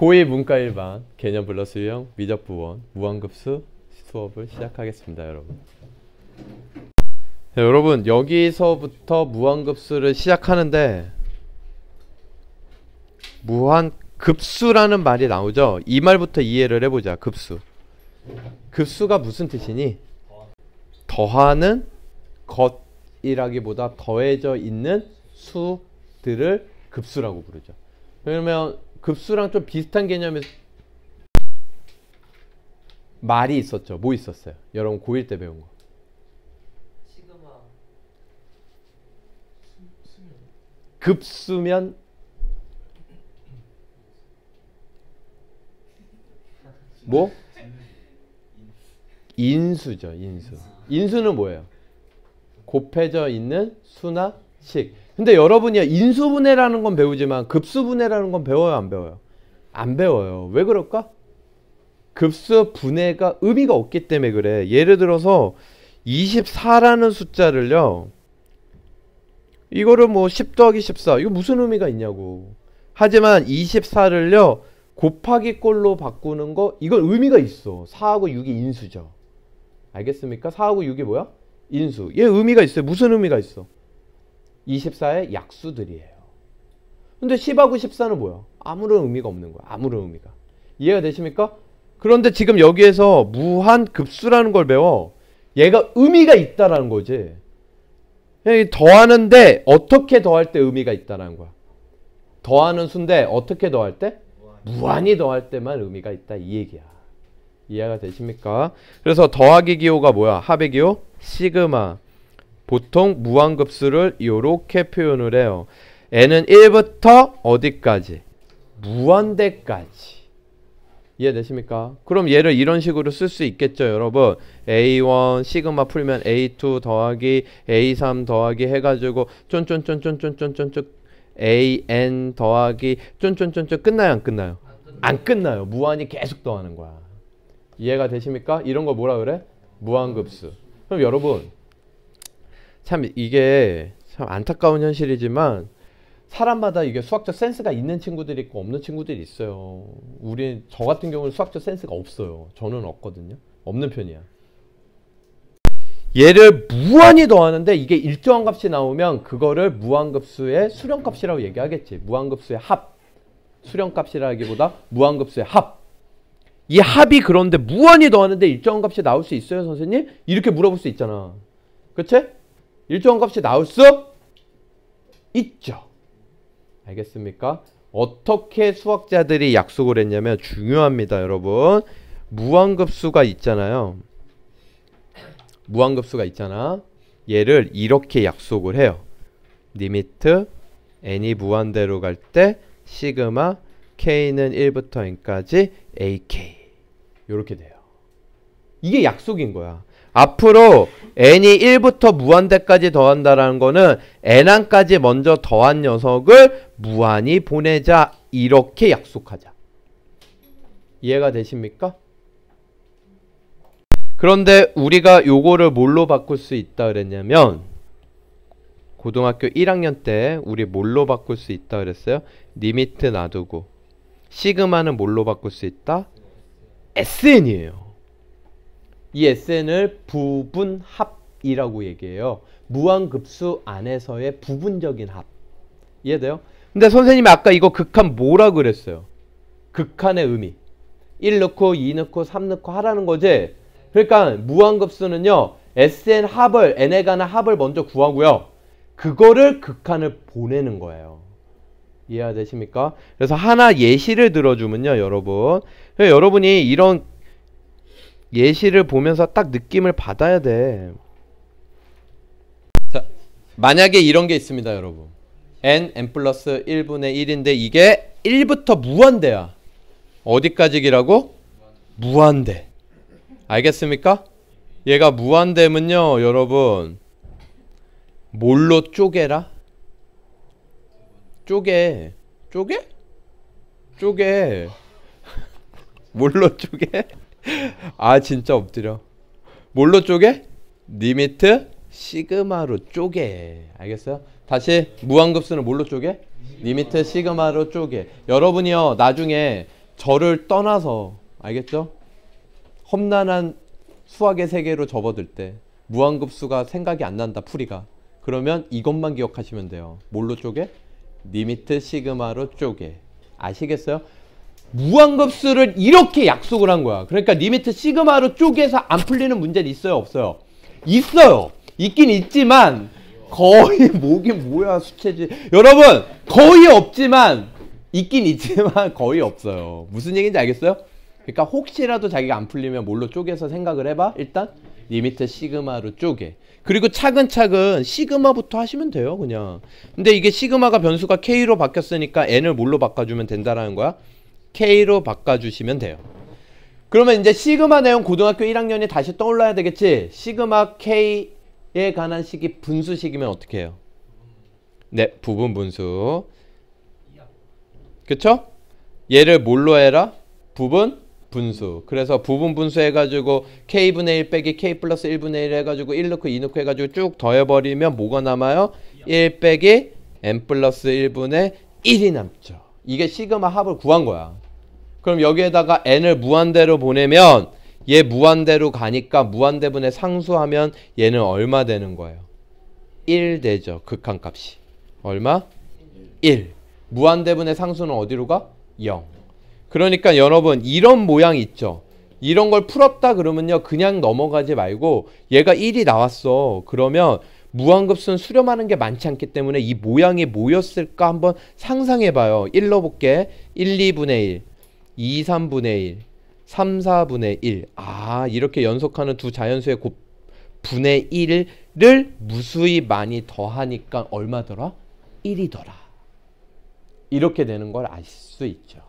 고2 문과 1반 개념 플러스 유형 미적부원 무한급수 수업을 시작하겠습니다. 여러분. 자, 여러분 여기서부터 무한급수를 시작하는데 무한급수라는 말이 나오죠. 이 말부터 이해를 해보자. 급수. 급수가 무슨 뜻이니? 더하는 것이라기보다 더해져 있는 수들을 급수라고 부르죠. 그러면 급수랑 좀 비슷한 개념의 말이 있었죠. 뭐 있었어요? 여러분 고1 때 배운 거. 시그마. 급수면 뭐? 인수죠. 인수. 인수는 뭐예요? 곱해져 있는 수나 식. 근데 여러분이 인수분해라는 건 배우지만 급수분해라는 건 배워요? 안 배워요? 안 배워요. 왜 그럴까? 급수분해가 의미가 없기 때문에 그래. 예를 들어서 24라는 숫자를요. 이거를 뭐 10 더하기 14 이거 무슨 의미가 있냐고. 하지만 24를요. 곱하기 꼴로 바꾸는 거 이건 의미가 있어. 4하고 6이 인수죠. 알겠습니까? 4하고 6이 뭐야? 인수. 얘 의미가 있어요. 무슨 의미가 있어? 24의 약수들이에요. 근데 10하고 14는 뭐야? 아무런 의미가 없는 거야. 아무런 의미가. 이해가 되십니까? 그런데 지금 여기에서 무한급수라는 걸 배워. 얘가 의미가 있다라는 거지. 더하는데 어떻게 더할 때 의미가 있다라는 거야. 더하는 수인데 어떻게 더할 때? 무한히 더할 때만 의미가 있다. 이 얘기야. 이해가 되십니까? 그래서 더하기 기호가 뭐야? 합의 기호? 시그마. 보통 무한급수를 이렇게 표현을 해요. n은 1부터 어디까지? 무한대까지. 이해되십니까? 그럼 얘를 이런 식으로 쓸 수 있겠죠, 여러분. A1 시그마 풀면 A2 더하기 A3 더하기 해가지고 쫀쫀쫀쫀쫀쫀쫀쫀 AN 더하기 쫀쫀쫀쫀 끝나요, 안 끝나요? 안 끝나요. 무한히 계속 더하는 거야. 이해가 되십니까? 이런 거 뭐라 그래? 무한급수. 그럼 여러분 참 이게 참 안타까운 현실이지만 사람마다 이게 수학적 센스가 있는 친구들이 있고 없는 친구들이 있어요. 저 같은 경우는 수학적 센스가 없어요. 저는 없거든요. 없는 편이야. 얘를 무한히 더하는데 이게 일정한 값이 나오면 그거를 무한급수의 수렴값이라고 얘기하겠지. 무한급수의 합. 수렴값이라기보다 무한급수의 합. 이 합이 그런데 무한히 더하는데 일정한 값이 나올 수 있어요, 선생님? 이렇게 물어볼 수 있잖아. 그치? 일정한 값이 나올 수 있죠. 알겠습니까? 어떻게 수학자들이 약속을 했냐면 중요합니다, 여러분. 무한급수가 있잖아요. 무한급수가 있잖아. 얘를 이렇게 약속을 해요. 리미트 n이 무한대로 갈 때 시그마 k는 1부터 n까지 ak 이렇게 돼요. 이게 약속인 거야. 앞으로 n이 1부터 무한대까지 더한다라는 거는 n항까지 먼저 더한 녀석을 무한히 보내자. 이렇게 약속하자. 이해가 되십니까? 그런데 우리가 요거를 뭘로 바꿀 수 있다 그랬냐면 고등학교 1학년 때 우리 뭘로 바꿀 수 있다 그랬어요? 리미트 놔두고 시그마는 뭘로 바꿀 수 있다? SN이에요. 이 SN을 부분합이라고 얘기해요. 무한급수 안에서의 부분적인 합. 이해돼요? 근데 선생님이 아까 이거 극한 뭐라 그랬어요? 극한의 의미. 1 넣고 2 넣고 3 넣고 하라는 거지. 그러니까 무한급수는요. SN 합을 n에 관한 합을 먼저 구하고요. 그거를 극한을 보내는 거예요. 이해가 되십니까? 그래서 하나 예시를 들어주면요. 여러분이 이런 예시를 보면서 딱 느낌을 받아야 돼. 자, 만약에 이런 게 있습니다, 여러분. n 플러스 1분의 1인데 이게 1부터 무한대야. 어디까지기라고? 무한대. 알겠습니까? 얘가 무한대면요, 여러분. 뭘로 쪼개라? 쪼개. 뭘로 쪼개? 아 진짜 엎드려. 뭘로 쪼개? 리미트 시그마로 쪼개. 알겠어요? 다시 무한급수는 뭘로 쪼개? 리미트 시그마로 쪼개. 여러분이요 나중에 저를 떠나서 알겠죠? 험난한 수학의 세계로 접어들 때 무한급수가 생각이 안 난다 풀이가. 그러면 이것만 기억하시면 돼요. 뭘로 쪼개? 리미트 시그마로 쪼개. 아시겠어요? 무한급수를 이렇게 약속을 한 거야. 그러니까 리미트 시그마로 쪼개서 안 풀리는 문제는 있어요 없어요? 있어요. 있긴 있지만 거의 뭐긴 뭐야 수채지. 여러분 거의 없지만 있긴 있지만 거의 없어요. 무슨 얘기인지 알겠어요? 그러니까 혹시라도 자기가 안 풀리면 뭘로 쪼개서 생각을 해봐. 일단 리미트 시그마로 쪼개. 그리고 차근차근 시그마부터 하시면 돼요 그냥. 근데 이게 시그마가 변수가 K로 바뀌었으니까 N을 뭘로 바꿔주면 된다라는 거야? K로 바꿔주시면 돼요. 그러면 이제 시그마 내용 고등학교 1학년이 다시 떠올라야 되겠지. 시그마 K에 관한 식이 분수식이면 어떻게 해요? 네, 부분 분수. 그쵸? 얘를 뭘로 해라? 부분 분수. 그래서 부분 분수 해가지고 K분의 1 빼기 K 플러스 1분의 1 해가지고 1 넣고 2 넣고 해가지고 쭉 더해버리면 뭐가 남아요? 1 빼기 n 플러스 1분의 1이 남죠. 이게 시그마 합을 구한 거야. 그럼 여기에다가 n을 무한대로 보내면 얘 무한대로 가니까 무한대분의 상수하면 얘는 얼마 되는 거예요? 1 되죠. 극한값이. 얼마? 1. 무한대분의 상수는 어디로 가? 0. 그러니까 여러분 이런 모양 있죠. 이런 걸 풀었다 그러면요 그냥 넘어가지 말고 얘가 1이 나왔어. 그러면 무한급수는 수렴하는 게 많지 않기 때문에 이 모양이 뭐였을까 한번 상상해봐요. 1 넣어볼게. 1, 2분의 1, 2, 3분의 1, 3, 4분의 1. 아 이렇게 연속하는 두 자연수의 분의 1을 무수히 많이 더하니까 얼마더라? 1이더라. 이렇게 되는 걸 알 수 있죠.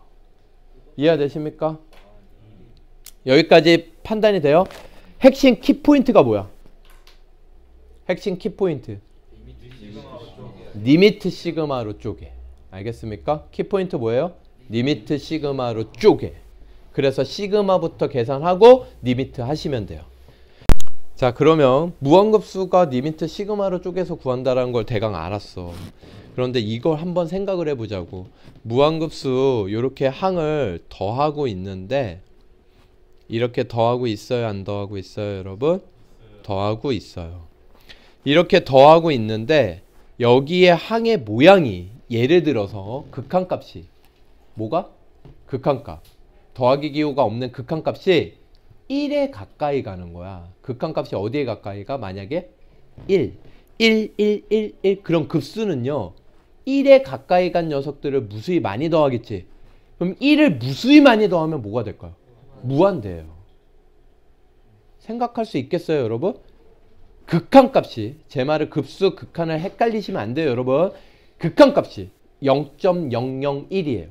이해되십니까? 여기까지 판단이 돼요? 핵심 키포인트가 뭐야? 핵심 키포인트 리미트 시그마로 쪼개. 알겠습니까? 키포인트 뭐예요? 리미트 시그마로 쪼개. 그래서 시그마부터 계산하고 리미트 하시면 돼요. 자 그러면 무한급수가 리미트 시그마로 쪼개서 구한다는 걸 대강 알았어. 그런데 이걸 한번 생각을 해보자고. 무한급수 이렇게 항을 더하고 있는데 이렇게 더하고 있어요 안 더하고 있어요 여러분? 더하고 있어요. 이렇게 더하고 있는데 여기에 항의 모양이 예를 들어서 극한값이 뭐가? 극한값. 더하기 기호가 없는 극한값이 1에 가까이 가는 거야. 극한값이 어디에 가까이 가? 만약에 1 그럼 급수는요 1에 가까이 간 녀석들을 무수히 많이 더하겠지. 그럼 1을 무수히 많이 더하면 뭐가 될까요? 무한대예요. 생각할 수 있겠어요 여러분? 극한값이 제 말을 급수 극한을 헷갈리시면 안 돼요 여러분. 극한값이 0.001이에요.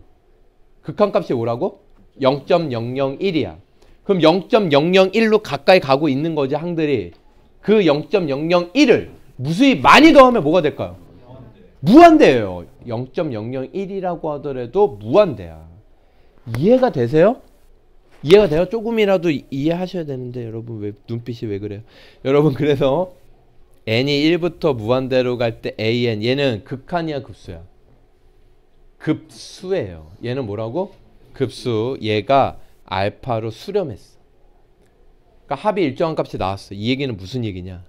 극한값이 뭐라고? 0.001이야. 그럼 0.001로 가까이 가고 있는 거지 항들이. 그 0.001을 무수히 많이 더하면 뭐가 될까요? 무한대예요. 0.001이라고 하더라도 무한대야. 이해가 되세요? 이해가 돼요? 조금이라도 이해하셔야 되는데 여러분 왜 눈빛이 왜 그래요? 여러분 그래서 n이 1부터 무한대로 갈 때 an 얘는 극한이야 급수야? 급수예요. 얘는 뭐라고? 급수. 얘가 알파로 수렴했어. 그러니까 합이 일정한 값이 나왔어. 이 얘기는 무슨 얘기냐?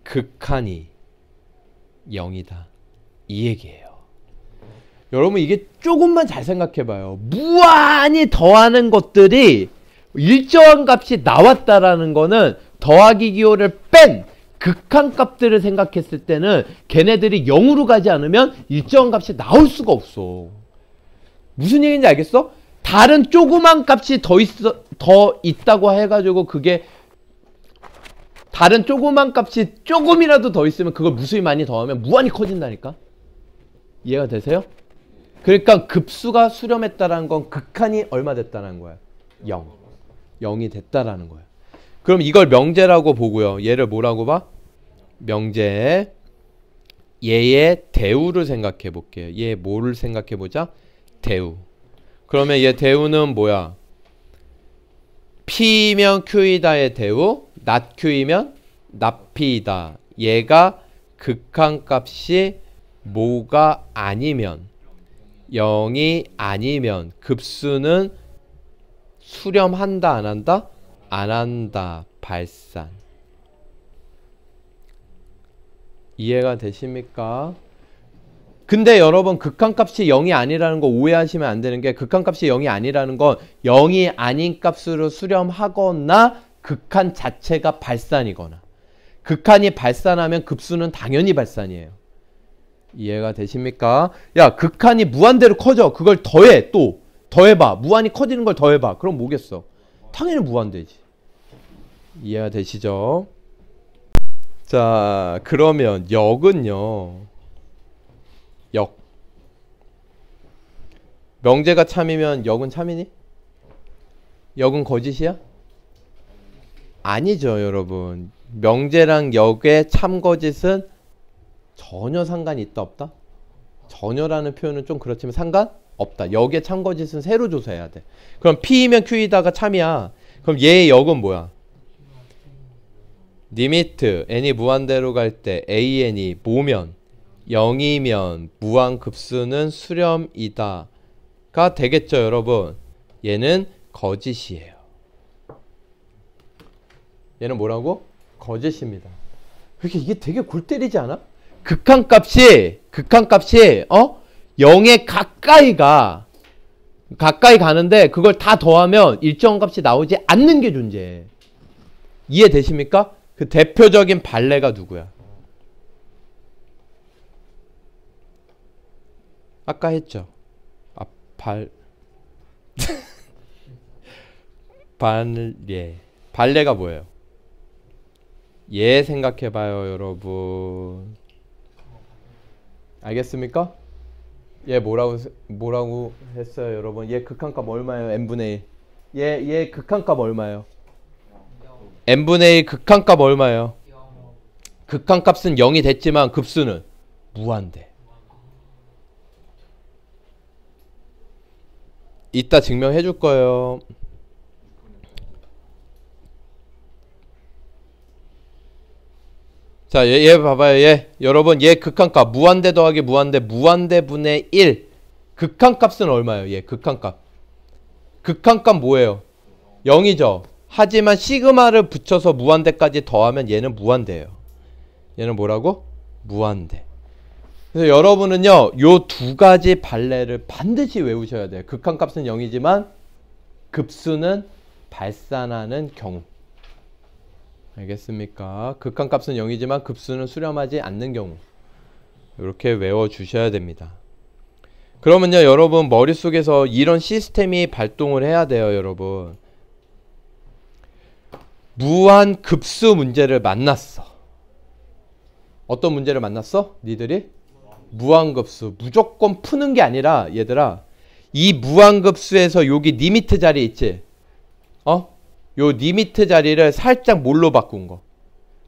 극한이 0이다. 이 얘기예요. 여러분 이게 조금만 잘 생각해봐요. 무한히 더하는 것들이 일정한 값이 나왔다라는 거는 더하기 기호를 뺀 극한값들을 생각했을 때는 걔네들이 0으로 가지 않으면 일정한 값이 나올 수가 없어. 무슨 얘기인지 알겠어? 다른 조그만 값이 더 있다고 해가지고 그게 다른 조그만 값이 조금이라도 더 있으면 그걸 무수히 많이 더하면 무한히 커진다니까? 이해가 되세요? 그러니까 급수가 수렴했다라는 건 극한이 얼마 됐다는 거야? 0. 0이 됐다라는 거야. 그럼 이걸 명제라고 보고요. 얘를 뭐라고 봐? 명제. 얘의 대우를 생각해 볼게요. 얘 뭐를 생각해 보자? 대우. 그러면 얘 대우는 뭐야? P면 Q이다의 대우, not Q이면 not P이다. 얘가 극한값이 뭐가 아니면 0이 아니면 급수는 수렴한다 안 한다? 안 한다. 발산. 이해가 되십니까? 근데 여러분 극한값이 0이 아니라는 거 오해하시면 안 되는 게 극한값이 0이 아니라는 건 0이 아닌 값으로 수렴하거나 극한 자체가 발산이거나 극한이 발산하면 급수는 당연히 발산이에요. 이해가 되십니까? 야 극한이 무한대로 커져. 그걸 더해 또 더해봐. 무한히 커지는 걸 더해봐. 그럼 뭐겠어? 당연히 무한대지. 이해가 되시죠? 자 그러면 역은요. 역 명제가 참이면 역은 참이니? 역은 거짓이야? 아니죠 여러분. 명제랑 역의 참거짓은 전혀 상관이 있다 없다? 전혀라는 표현은 좀 그렇지만 상관없다. 역의 참거짓은 새로 조사해야 돼. 그럼 P이면 Q이다가 참이야. 그럼 얘의 역은 뭐야? 리미트 n이 무한대로 갈 때 an이 뭐면 0이면 무한급수는 수렴이다 가 되겠죠 여러분. 얘는 거짓이에요. 얘는 뭐라고? 거짓입니다. 이게 되게 골 때리지 않아? 극한값이 0에 가까이 가는데 그걸 다 더하면 일정 값이 나오지 않는 게 존재해. 이해되십니까? 그 대표적인 발레가 누구야? 아까 했죠. 발레가 뭐예요? 얘 생각해봐요 여러분. 알겠습니까? 얘 뭐라고 했어요 여러분? 얘 극한값 얼마예요? n분의 1. 얘 극한값 얼마예요? n분의 1 극한값 얼마예요? 극한값은 0이 됐지만 급수는 무한대. 이따 증명해 줄 거예요. 자, 얘 봐봐요. 얘 여러분 얘 극한값 무한대 더하기 무한대분의 1 극한값은 얼마예요? 얘 극한값 뭐예요? 0이죠. 하지만 시그마를 붙여서 무한대까지 더하면 얘는 무한대예요. 얘는 뭐라고? 무한대. 그래서 여러분은요 요 두 가지 발레를 반드시 외우셔야 돼요. 극한값은 0이지만 급수는 발산하는 경우. 알겠습니까? 극한값은 0이지만 급수는 수렴하지 않는 경우. 이렇게 외워주셔야 됩니다. 그러면요 여러분 머릿속에서 이런 시스템이 발동을 해야 돼요 여러분. 무한 급수 문제를 만났어. 어떤 문제를 만났어? 니들이? 무한급수. 무조건 푸는 게 아니라 얘들아 이 무한급수에서 여기 리미트 자리 있지? 요 리미트 자리를 살짝 뭘로 바꾼 거?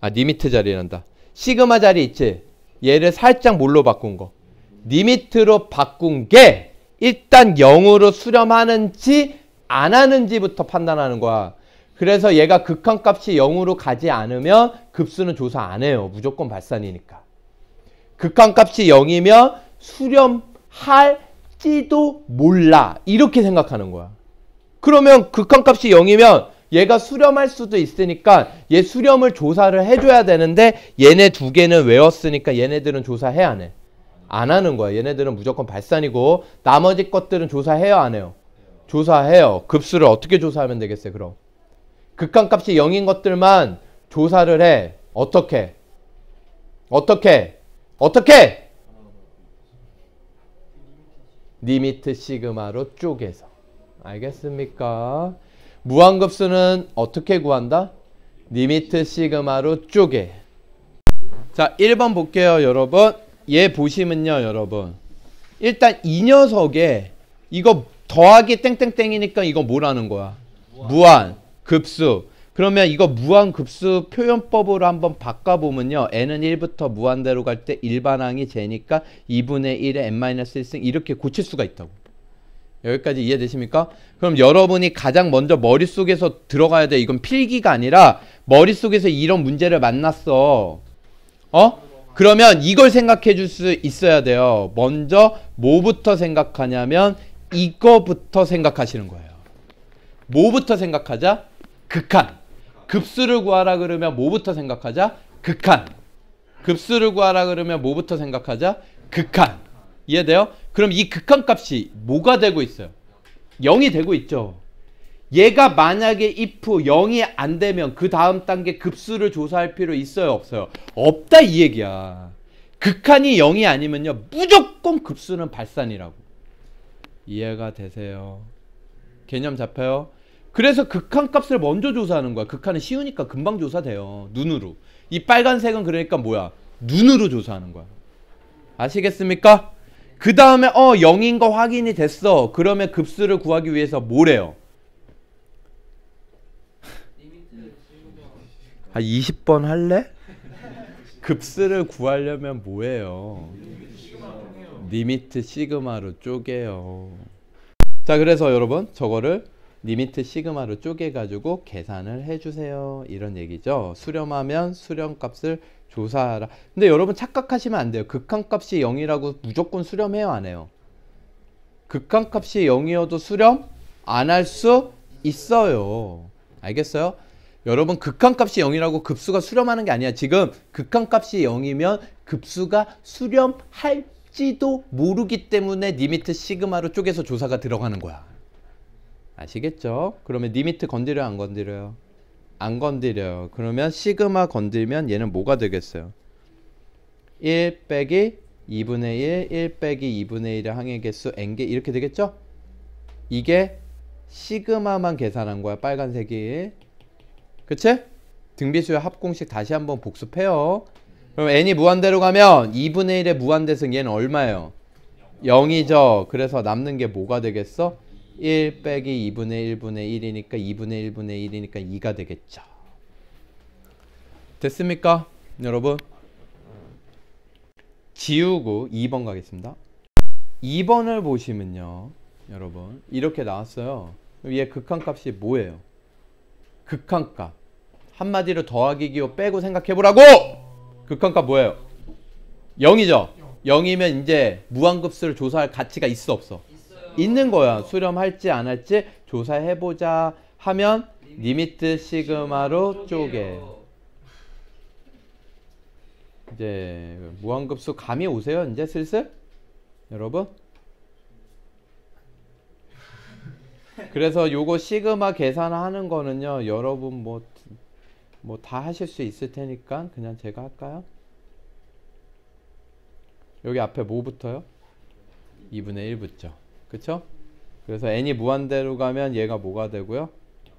리미트 자리란다. 시그마 자리 있지? 얘를 살짝 뭘로 바꾼 거? 리미트로 바꾼 게 일단 0으로 수렴하는지 안 하는지부터 판단하는 거야. 그래서 얘가 극한값이 0으로 가지 않으면 급수는 조사 안 해요. 무조건 발산이니까. 극한값이 0이면 수렴할지도 몰라. 이렇게 생각하는 거야. 그러면 극한값이 0이면 얘가 수렴할 수도 있으니까 얘 수렴을 조사를 해줘야 되는데 얘네 두 개는 외웠으니까 얘네들은 조사해 안 해? 안 하는 거야. 얘네들은 무조건 발산이고 나머지 것들은 조사해요 안 해요? 조사해요. 급수를 어떻게 조사하면 되겠어요 그럼? 극한값이 0인 것들만 조사를 해. 어떻게? 리미트 시그마로 쪼개서. 알겠습니까? 무한급수는 어떻게 구한다? 리미트 시그마로 쪼개. 자 1번 볼게요 여러분. 얘 보시면요 여러분. 일단 이 녀석에 이거 더하기 땡땡땡이니까 이거 뭐라는 거야? 무한급수. 그러면 이거 무한급수 표현법으로 한번 바꿔보면요. n은 1부터 무한대로 갈 때 일반항이 제니까 2분의 1에 n-1승 이렇게 고칠 수가 있다고. 여기까지 이해되십니까? 그럼 여러분이 가장 먼저 머릿속에서 들어가야 돼. 이건 필기가 아니라 머릿속에서 이런 문제를 만났어. 그러면 이걸 생각해 줄 수 있어야 돼요. 먼저 뭐부터 생각하냐면 이거부터 생각하시는 거예요. 뭐부터 생각하자? 극한. 급수를 구하라 그러면 뭐부터 생각하자? 극한. 급수를 구하라 그러면 뭐부터 생각하자? 극한. 이해돼요? 그럼 이 극한 값이 뭐가 되고 있어요? 0이 되고 있죠. 얘가 만약에 if 0이 안 되면 그 다음 단계 급수를 조사할 필요 있어요? 없어요? 없다 이 얘기야. 극한이 0이 아니면요 무조건 급수는 발산이라고. 이해가 되세요? 개념 잡혀요? 그래서 극한 값을 먼저 조사하는 거야. 극한은 쉬우니까 금방 조사돼요. 눈으로. 이 빨간색은 그러니까 뭐야? 눈으로 조사하는 거야. 아시겠습니까? 그 다음에 0인 거 확인이 됐어. 그러면 급수를 구하기 위해서 뭐래요? 한 20번 할래? 급수를 구하려면 뭐예요? 리미트 시그마로 쪼개요. 자, 그래서 여러분 저거를 리미트 시그마로 쪼개가지고 계산을 해주세요. 이런 얘기죠. 수렴하면 수렴값을 조사하라. 근데 여러분 착각하시면 안 돼요. 극한값이 0이라고 무조건 수렴해요? 안 해요? 극한값이 0이어도 수렴 안 할 수 있어요. 알겠어요? 여러분 극한값이 0이라고 급수가 수렴하는 게 아니야. 지금 극한값이 0이면 급수가 수렴할지도 모르기 때문에 리미트 시그마로 쪼개서 조사가 들어가는 거야. 아시겠죠? 그러면 리미트 건드려요? 안 건드려요? 안 건드려요. 그러면 시그마 건들면 얘는 뭐가 되겠어요? 1 빼기 2분의 1, 1 빼기 2분의 1의 항의 개수 n개 이렇게 되겠죠? 이게 시그마만 계산한 거야. 빨간색이. 그치? 등비수의 합공식 다시 한번 복습해요. 그럼 n이 무한대로 가면 2분의 1의 무한대승 얘는 얼마예요? 0이죠. 그래서 남는 게 뭐가 되겠어? 1 빼기 2분의 1분의 1이니까 2분의 1분의 1이니까 2가 되겠죠. 됐습니까? 여러분 지우고 2번 가겠습니다. 2번을 보시면요 여러분 이렇게 나왔어요. 얘 극한값이 뭐예요? 극한값 한마디로 더하기 기호 빼고 생각해보라고! 극한값 뭐예요? 0이죠? 0이면 이제 무한급수를 조사할 가치가 있어 없어? 있는 거야. 수렴할지 안 할지 조사해보자 하면 리미트 시그마로 쪼개. 이제 무한급수 감이 오세요? 이제 슬슬? 여러분? 그래서 요거 시그마 계산하는 거는요 여러분 뭐 다 하실 수 있을 테니까 그냥 제가 할까요? 여기 앞에 뭐 붙어요? 2분의 1 붙죠. 그쵸? 그래서 n이 무한대로 가면 얘가 뭐가 되고요?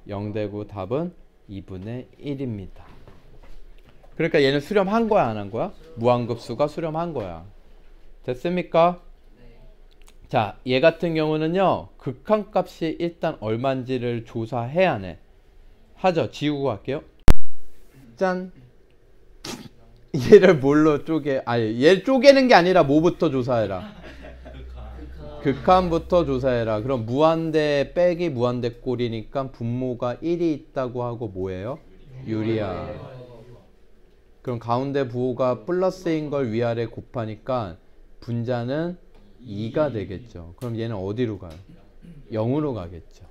0 되고 답은 2분의 1입니다. 그러니까 얘는 수렴한 거야 안 한 거야? 무한급수가 수렴한 거야. 됐습니까? 자, 얘 같은 경우는요 극한값이 일단 얼마인지를 조사해야 해. 하죠. 지우고 갈게요. 짠. 얘를 뭘로 쪼개? 아니 얘 쪼개는 게 아니라 뭐부터 조사해라? 극한부터 조사해라. 그럼 무한대 빼기 무한대 꼴이니까 분모가 1이 있다고 하고 뭐예요? 유리야. 그럼 가운데 부호가 플러스인 걸 위아래 곱하니까 분자는 2가 되겠죠. 그럼 얘는 어디로 가요? 0으로 가겠죠.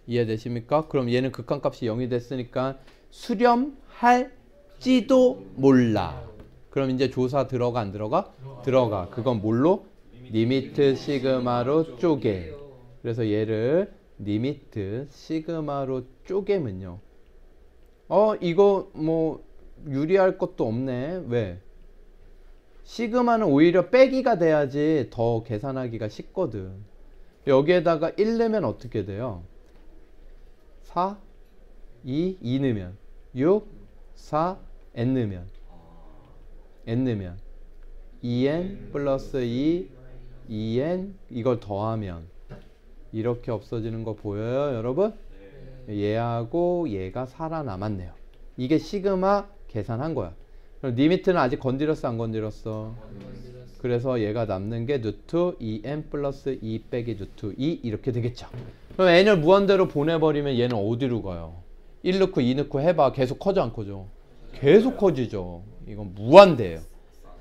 이해되십니까? 그럼 얘는 극한값이 0이 됐으니까 수렴할지도 몰라. 그럼 이제 조사 들어가 안 들어가? 들어가. 그건 뭘로? 리미트 시그마로 쪼개. 그래서 얘를 리미트 시그마로 쪼개면요. 이거 뭐 유리할 것도 없네. 왜? 시그마는 오히려 빼기가 돼야지 더 계산하기가 쉽거든. 여기에다가 1 넣으면 어떻게 돼요? 4, 2 넣으면 6, 4, n 넣으면 2n 플러스 2n 이걸 더하면 이렇게 없어지는 거 보여요 여러분? 얘하고 얘가 살아남았네요. 이게 시그마 계산한 거야. 그럼 리미트는 아직 건드렸어 안 건드렸어? 그래서 얘가 남는 게 루트 2n 플러스 2 빼기 루트 2 이렇게 되겠죠. 그럼 n을 무한대로 보내버리면 얘는 어디로 가요? 1 넣고 2 넣고 해봐. 계속 커져 안 커져? 계속 커지죠. 이건 무한대예요.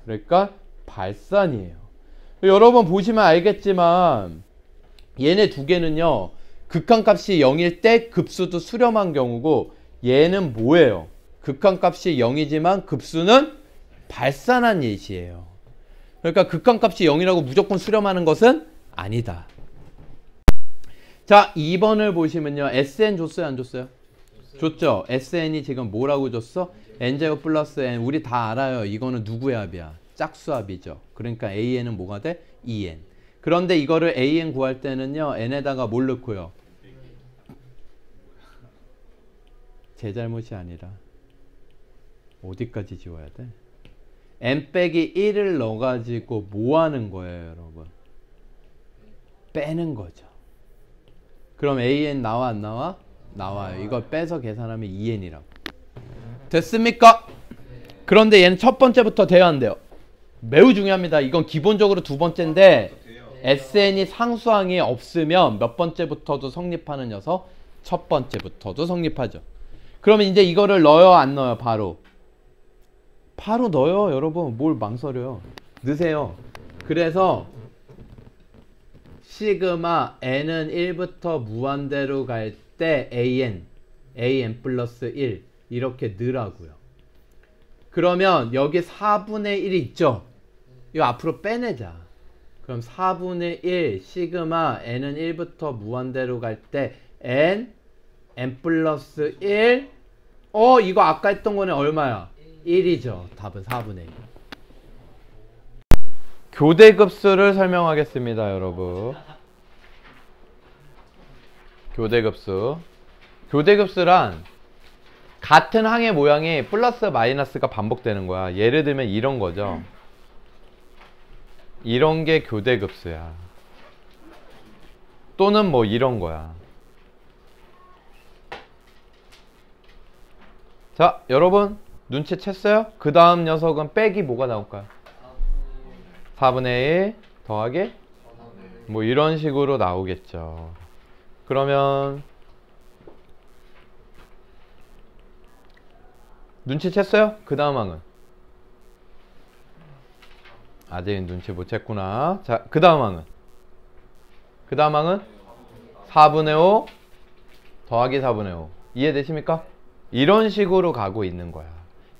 그러니까 발산이에요. 여러분 보시면 알겠지만 얘네 두 개는요. 극한값이 0일 때 급수도 수렴한 경우고 얘는 뭐예요? 극한값이 0이지만 급수는 발산한 예시예요. 그러니까 극한값이 0이라고 무조건 수렴하는 것은 아니다. 자, 2번을 보시면요. SN 줬어요? 안 줬어요? 줬죠? SN이 지금 뭐라고 줬어? N제곱 플러스 N. 우리 다 알아요. 이거는 누구의 합이야? 짝수합이죠. 그러니까 AN은 뭐가 돼? 2N. 그런데 이거를 AN 구할 때는요. N에다가 뭘 넣고요? 제 잘못이 아니라 어디까지 지워야 돼? N 빼기 1을 넣어가지고 뭐 하는 거예요, 여러분? 빼는 거죠. 그럼 AN 나와 안 나와? 나와요. 이걸 빼서 계산하면 2N이라고. 됐습니까? 그런데 얘는 첫 번째부터 돼야 안 돼요. 매우 중요합니다. 이건 기본적으로 두 번째인데 SN이 상수항이 없으면 몇 번째부터도 성립하는 녀석? 첫 번째부터도 성립하죠. 그러면 이제 이거를 넣어요? 안 넣어요? 바로 넣어요. 여러분 뭘 망설여요. 넣으세요. 그래서 시그마 n은 1부터 무한대로 갈 때 an 플러스 1 이렇게 넣으라고요. 그러면 여기 4분의 1이 있죠? 이거 앞으로 빼내자. 그럼 4분의 1 시그마 n은 1부터 무한대로 갈 때 n 플러스 1 이거 아까 했던 거는 얼마야? 1이죠. 답은 4분의 1. 교대급수를 설명하겠습니다, 여러분. 교대급수. 교대급수란 같은 항의 모양이 플러스 마이너스가 반복되는 거야. 예를 들면 이런 거죠. 이런 게 교대급수야. 또는 뭐 이런 거야. 자, 여러분 눈치챘어요? 그 다음 녀석은 빼기 뭐가 나올까요? 4분의 1 더하기 뭐 이런 식으로 나오겠죠. 그러면 눈치챘어요? 그 다음 항은? 아직 눈치 못 챘구나. 자, 그 다음 항은? 그 다음 항은? 4분의 5 더하기 4분의 5 이해되십니까? 이런 식으로 가고 있는 거야.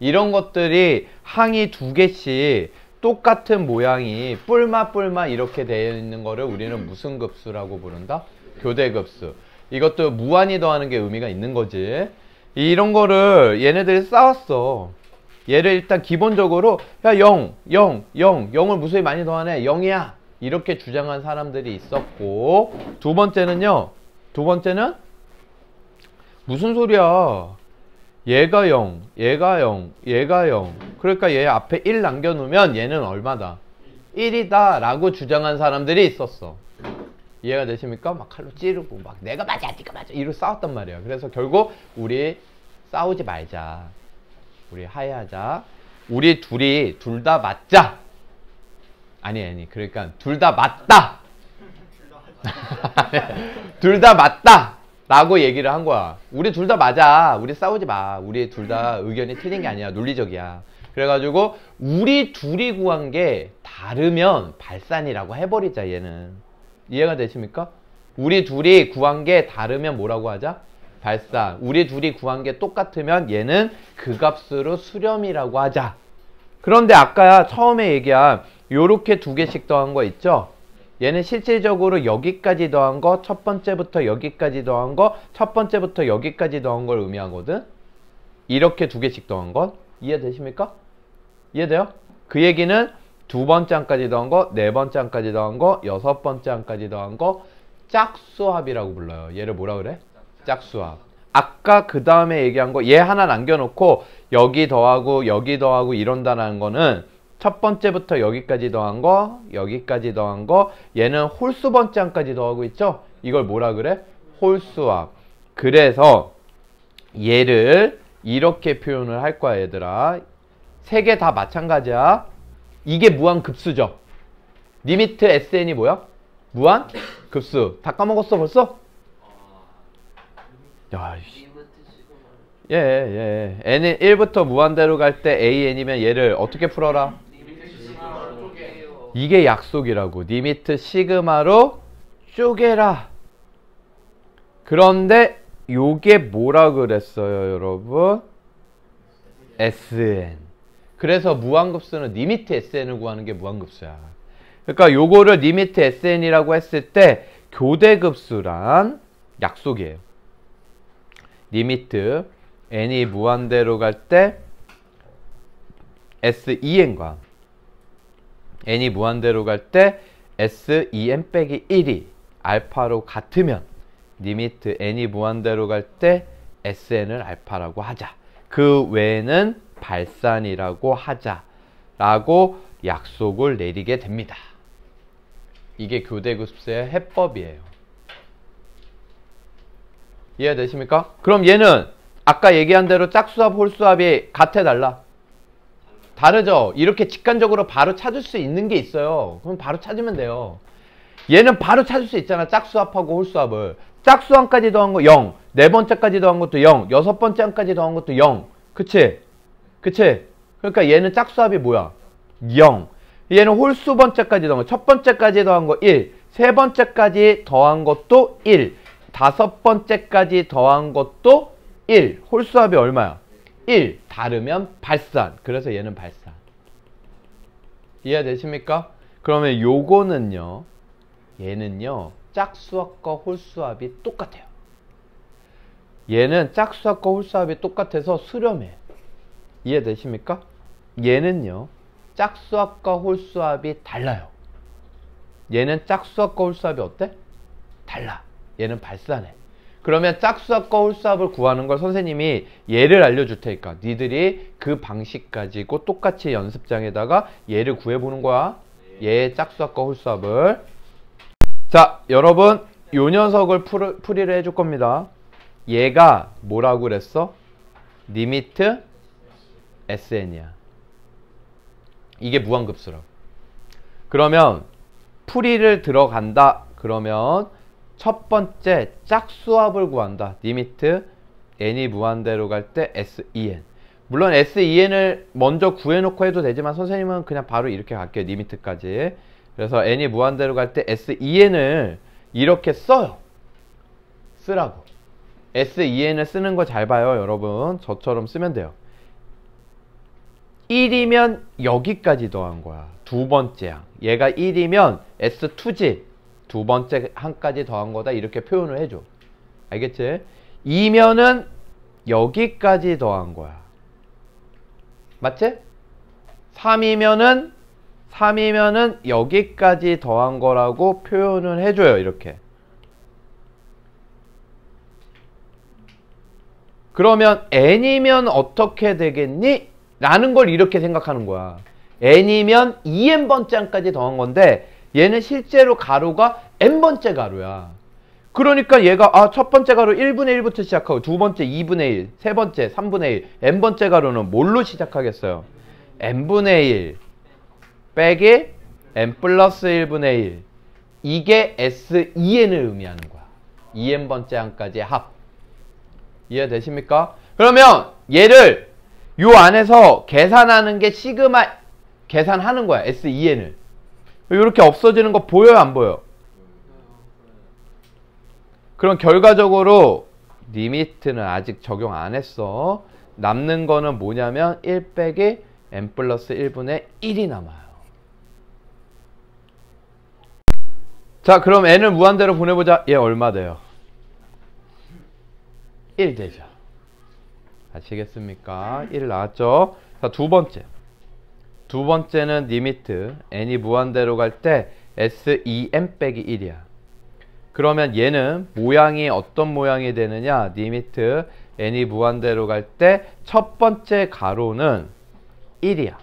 이런 것들이 항이 두 개씩 똑같은 모양이 뿔마 이렇게 되어 있는 거를 우리는 무슨 급수라고 부른다? 교대급수. 이것도 무한히 더하는 게 의미가 있는 거지. 이런 거를 얘네들이 싸웠어. 얘를 일단 기본적으로 야 0, 0, 0, 0을 무수히 많이 더하네. 0이야. 이렇게 주장한 사람들이 있었고, 두 번째는요. 두 번째는 무슨 소리야? 얘가 0, 얘가 0, 얘가 0. 그러니까 얘 앞에 1 남겨놓으면 얘는 얼마다? 1이다 라고 주장한 사람들이 있었어. 이해가 되십니까? 막 칼로 찌르고 막 내가 맞아 네가 맞아 이러고 싸웠단 말이야. 그래서 결국 우리 싸우지 말자. 우리 화해하자. 우리 둘이 둘 다 맞자. 아니 그러니까 둘 다 맞다. 둘 다 맞다 라고 얘기를 한 거야. 우리 둘 다 맞아. 우리 싸우지 마. 우리 둘 다 의견이 틀린 게 아니야. 논리적이야. 그래가지고 우리 둘이 구한 게 다르면 발산이라고 해버리자. 얘는 이해가 되십니까? 우리 둘이 구한 게 다르면 뭐라고 하자? 발산. 우리 둘이 구한 게 똑같으면 얘는 그 값으로 수렴이라고 하자. 그런데 아까 처음에 얘기한 요렇게 두 개씩 더한 거 있죠? 얘는 실질적으로 여기까지 더한 거, 첫 번째부터 여기까지 더한 거, 첫 번째부터 여기까지 더한 걸 의미하거든? 이렇게 두 개씩 더한 것. 이해되십니까? 이해돼요? 그 얘기는 두 번째 항까지 더한 거, 네 번째 항까지 더한 거, 여섯 번째 항까지 더한 거 짝수합이라고 불러요. 얘를 뭐라 그래? 짝수합. 아까 그 다음에 얘기한 거 얘 하나 남겨놓고 여기 더하고 이런다는 거는 첫 번째부터 여기까지 더한 거, 여기까지 더한 거, 얘는 홀수 번째 항까지 더하고 있죠? 이걸 뭐라 그래? 홀수합. 그래서 얘를 이렇게 표현을 할 거야, 얘들아. 세 개 다 마찬가지야. 이게 무한급수죠. 리미트 SN이 뭐야? 무한급수. 다 까먹었어 벌써? 야, 예. n은 1부터 무한대로 갈 때 AN이면 얘를 어떻게 풀어라? 이게 약속이라고. 리미트 시그마로 쪼개라. 그런데 요게 뭐라 그랬어요, 여러분? SN. 그래서 무한급수는 리미트 SN을 구하는 게 무한급수야. 그러니까 요거를 리미트 SN이라고 했을 때 교대급수란 약속이에요. 리미트 n이 무한대로 갈 때 SEN과 n이 무한대로 갈 때 SEN 빼기 1이 알파로 같으면 리미트 n이 무한대로 갈 때 SN을 알파라고 하자. 그 외에는 발산이라고 하자라고 약속을 내리게 됩니다. 이게 교대급수의 해법이에요. 이해되십니까? 그럼 얘는 아까 얘기한 대로 짝수합, 홀수합이 같아, 달라? 다르죠? 이렇게 직관적으로 바로 찾을 수 있는 게 있어요. 그럼 바로 찾으면 돼요. 얘는 바로 찾을 수 있잖아. 짝수합하고 홀수합을. 짝수 한까지 더한 거 0, 네 번째까지 더한 것도 0, 여섯 번째 한까지 더한 것도 0. 그치? 그치? 그러니까 얘는 짝수합이 뭐야? 0. 얘는 홀수 번째까지 더한 거, 첫 번째까지 더한 거 1, 세 번째까지 더한 것도 1, 다섯 번째까지 더한 것도 1. 홀수합이 얼마야? 1. 다르면 발산. 그래서 얘는 발산. 이해되십니까? 그러면 요거는요, 얘는요, 짝수합과 홀수합이 똑같아요. 얘는 짝수합과 홀수합이 똑같아서 수렴해. 이해되십니까? 얘는요, 짝수합과 홀수합이 달라요. 얘는 짝수합과 홀수합이 어때? 달라. 얘는 발산해. 그러면 짝수합과 홀수합을 구하는 걸 선생님이 예를 알려줄 테니까 니들이 그 방식 가지고 똑같이 연습장에다가 얘를 구해보는 거야. 얘의 짝수합과 홀수합을. 자, 여러분 요 녀석을 풀이를 해줄 겁니다. 얘가 뭐라고 그랬어? 리미트 SN이야. 이게 무한급수라고. 그러면 풀이를 들어간다. 그러면 첫 번째 짝수합을 구한다. 리미트 n이 무한대로 갈 때 SEN. 물론 SEN을 먼저 구해놓고 해도 되지만 선생님은 그냥 바로 이렇게 갈게요. 리미트까지. 그래서 n이 무한대로 갈 때 SEN을 이렇게 써요. 쓰라고. SEN을 쓰는 거 잘 봐요, 여러분. 저처럼 쓰면 돼요. 1이면 여기까지 더한 거야. 두 번째 항. 얘가 1이면 S2지. 두 번째 항까지 더한 거다. 이렇게 표현을 해줘. 알겠지? 2면은 여기까지 더한 거야. 맞지? 3이면은 여기까지 더한 거라고 표현을 해줘요. 이렇게. 그러면 n이면 어떻게 되겠니? 라는 걸 이렇게 생각하는 거야. n이면 2n번째 항까지 더한 건데 얘는 실제로 가로가 n번째 가로야. 그러니까 얘가 첫 번째 가로 1분의 1부터 시작하고 두 번째 2분의 1, 세 번째 3분의 1, n번째 가로는 뭘로 시작하겠어요? n분의 1 빼기 n 플러스 1분의 1. 이게 SEN을 의미하는 거야. 2n번째 항까지의 합. 이해되십니까? 그러면 얘를 요 안에서 계산하는 게 시그마 계산하는 거야. SEN을. 이렇게 없어지는 거 보여요? 안 보여? 그럼 결과적으로 리미트는 아직 적용 안 했어. 남는 거는 뭐냐면 1 빼기 n 플러스 1분의 1이 남아요. 자, 그럼 n을 무한대로 보내보자. 얘 얼마 돼요? 1 되죠. 아시겠습니까? 1 나왔죠? 자, 두 번째는 리미트 n이 무한대로 갈 때 SEN 빼기 1이야. 그러면 얘는 모양이 어떤 모양이 되느냐? 리미트 n이 무한대로 갈 때 첫 번째 가로는 1이야.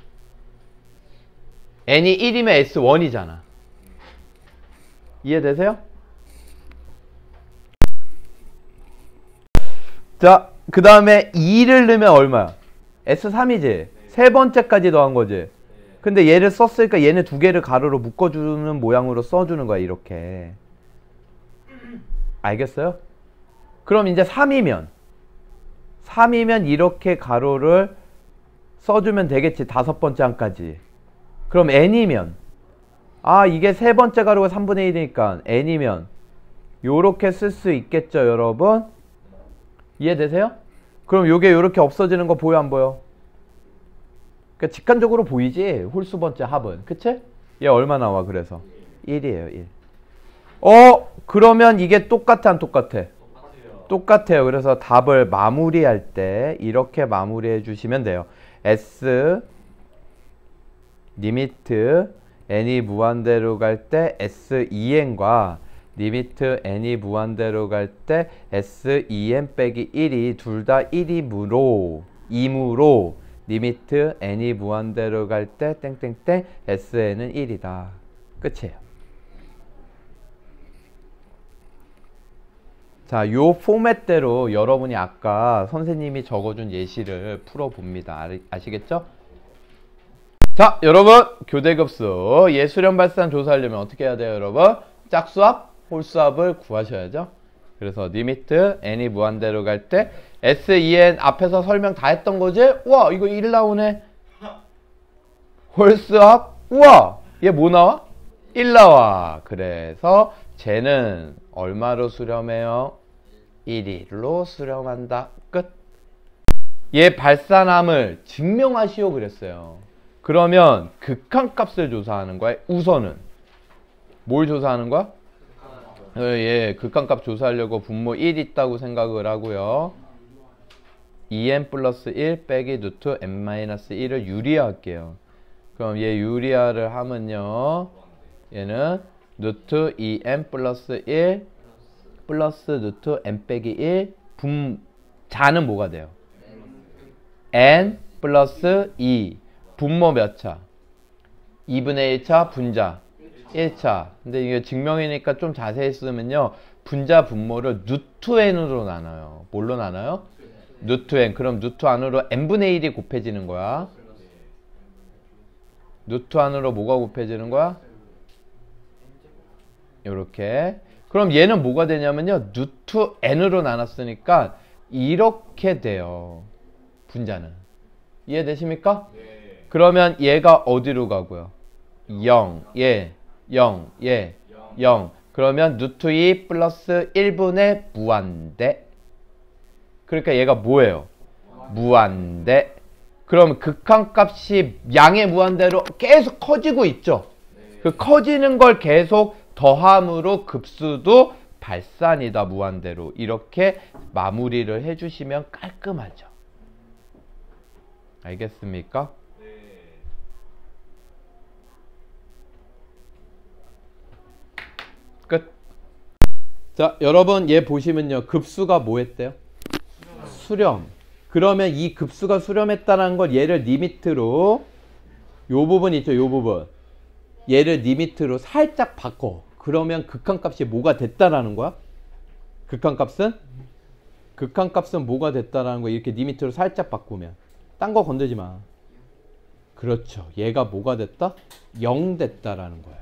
n이 1이면 S1이잖아. 이해되세요? 자, 그 다음에 2를 넣으면 얼마야? S3이지? 세 번째까지 더한 거지? 근데 얘를 썼으니까 얘네 두 개를 가로로 묶어주는 모양으로 써주는 거야, 이렇게. 알겠어요? 그럼 이제 3이면 이렇게 가로를 써주면 되겠지. 다섯 번째 항까지. 그럼 n이면 아 이게 세 번째 가로가 3분의 1이니까 n이면 요렇게 쓸 수 있겠죠 여러분? 이해되세요? 그럼 요게 요렇게 없어지는 거 보여 안 보여? 그러니까 직관적으로 보이지 홀수 번째 합은 그치? 얘 얼마 나와 그래서? 1이에요 1. 그러면 이게 똑같아 안 똑같아? 똑같아요. 그래서 답을 마무리할 때 이렇게 마무리해 주시면 돼요. S 리미트 n이 무한대로 갈 때 S2n과 리미트 n이 무한대로 갈 때 S2n 빼기 1이 둘 다 1이므로 리미트 n이 무한대로 갈 때 땡땡땡 SN은 1이다. 끝이에요. 자, 요 포맷대로 여러분이 아까 선생님이 적어준 예시를 풀어봅니다. 아시겠죠? 자, 여러분 교대급수 예수련 발산 조사하려면 어떻게 해야 돼요, 여러분? 짝수합, 홀수합을 구하셔야죠. 그래서 리미트 n이 무한대로 갈 때 S2n 앞에서 설명 다 했던 거지? 우와, 이거 1 나오네. 홀수합, 우와, 얘 뭐 나와? 1 나와. 그래서 쟤는 얼마로 수렴해요? 1로 수렴한다. 끝. 얘 발산함을 증명하시오 그랬어요. 그러면 극한값을 조사하는 거야. 우선은 뭘 조사하는 거야? 예, 극한값 조사하려고 분모 1 있다고 생각을 하고요. 2n 플러스 1 빼기 루트 n 마이너스 1을 유리화할게요. 그럼 얘 유리화를 하면요, 얘는 루트 2n 플러스 1 플러스 루트 n 빼기 1 자는 뭐가 돼요? n 플러스 2 분모 몇 차? 2분의 1차 분자 1차. 근데 이게 증명이니까 좀 자세히 쓰면요, 분자 분모를 루트 n으로 나눠요. 뭘로 나눠요? 루트 n. 그럼 루트 안으로 n분의 1이 곱해지는 거야. 루트 안으로 뭐가 곱해지는 거야? 요렇게. 그럼 얘는 뭐가 되냐면요, 루트 n으로 나눴으니까 이렇게 돼요. 분자는. 이해되십니까? 네. 그러면 얘가 어디로 가고요? 0, 얘 0, 얘 0. 그러면 루트 2 플러스 1분의 무한대. 그러니까 얘가 뭐예요? 무한대. 그럼 극한값이 양의 무한대로 계속 커지고 있죠. 그 커지는 걸 계속 더함으로 급수도 발산이다 무한대로. 이렇게 마무리를 해주시면 깔끔하죠. 알겠습니까? 네. 끝. 자, 여러분 얘 보시면요, 급수가 뭐 했대요? 수렴. 그러면 이 급수가 수렴했다는 걸 얘를 리미트로, 요 부분 있죠, 요 부분, 얘를 리미트로 살짝 바꿔. 그러면 극한값이 뭐가 됐다라는 거야? 극한값은 뭐가 됐다라는 거야. 이렇게 리미트로 살짝 바꾸면. 딴 거 건드지 마. 그렇죠. 얘가 뭐가 됐다? 0 됐다라는 거예요.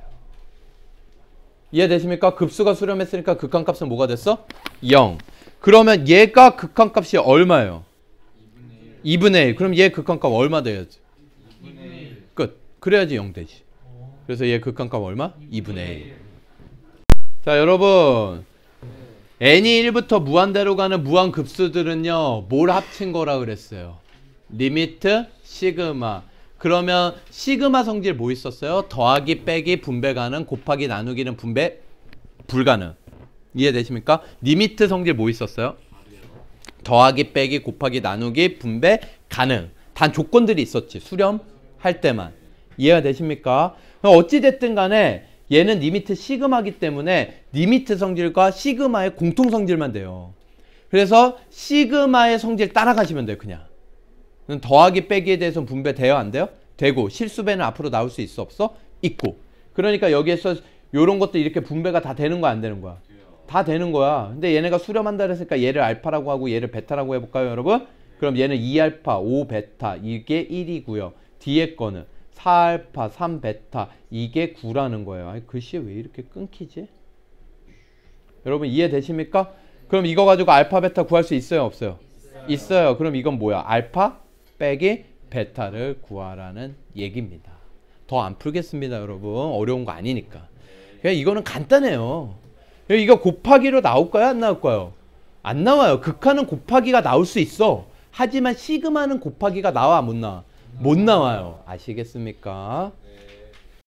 이해되십니까? 급수가 수렴했으니까 극한값은 뭐가 됐어? 0. 그러면 얘가 극한값이 얼마예요? 2분의 1. 그럼 얘 극한값 얼마 돼야지? 2분의 1. 끝. 그래야지 0 되지. 그래서 얘 극한값 얼마? 2분의 1. 자, 여러분 n이 1부터 무한대로 가는 무한급수들은요, 뭘 합친 거라 그랬어요? 리미트 시그마. 그러면 시그마 성질 뭐 있었어요? 더하기 빼기 분배 가능, 곱하기 나누기는 분배 불가능. 이해되십니까? 리미트 성질 뭐 있었어요? 더하기 빼기 곱하기 나누기 분배 가능. 단 조건들이 있었지, 수렴할 때만. 이해가 되십니까? 어찌됐든 간에 얘는 리미트 시그마기 때문에 리미트 성질과 시그마의 공통 성질만 돼요. 그래서 시그마의 성질 따라가시면 돼요. 그냥 더하기 빼기에 대해서는 분배 돼요? 안 돼요? 되고, 실수배는 앞으로 나올 수 있어? 없어? 있고. 그러니까 여기에서 요런 것도 이렇게 분배가 다 되는 거야 안 되는 거야? 다 되는 거야. 근데 얘네가 수렴한다 그랬으니까 얘를 알파라고 하고 얘를 베타라고 해볼까요, 여러분? 그럼 얘는 2알파 5베타 이게 1이고요 뒤에 거는 4알파 3베타 이게 9라는 거예요. 아니, 글씨 왜 이렇게 끊기지? 여러분 이해되십니까? 그럼 이거 가지고 알파 베타 구할 수 있어요 없어요? 있어요. 그럼 이건 뭐야? 알파 빼기 베타를 구하라는 얘기입니다. 더 안 풀겠습니다, 여러분. 어려운 거 아니니까. 그냥 이거는 간단해요. 이거 곱하기로 나올까요? 안 나올까요? 안 나와요. 극한은 곱하기가 나올 수 있어. 하지만 시그마는 곱하기가 나와, 못 나와? 못 나와요. 아시겠습니까? 네.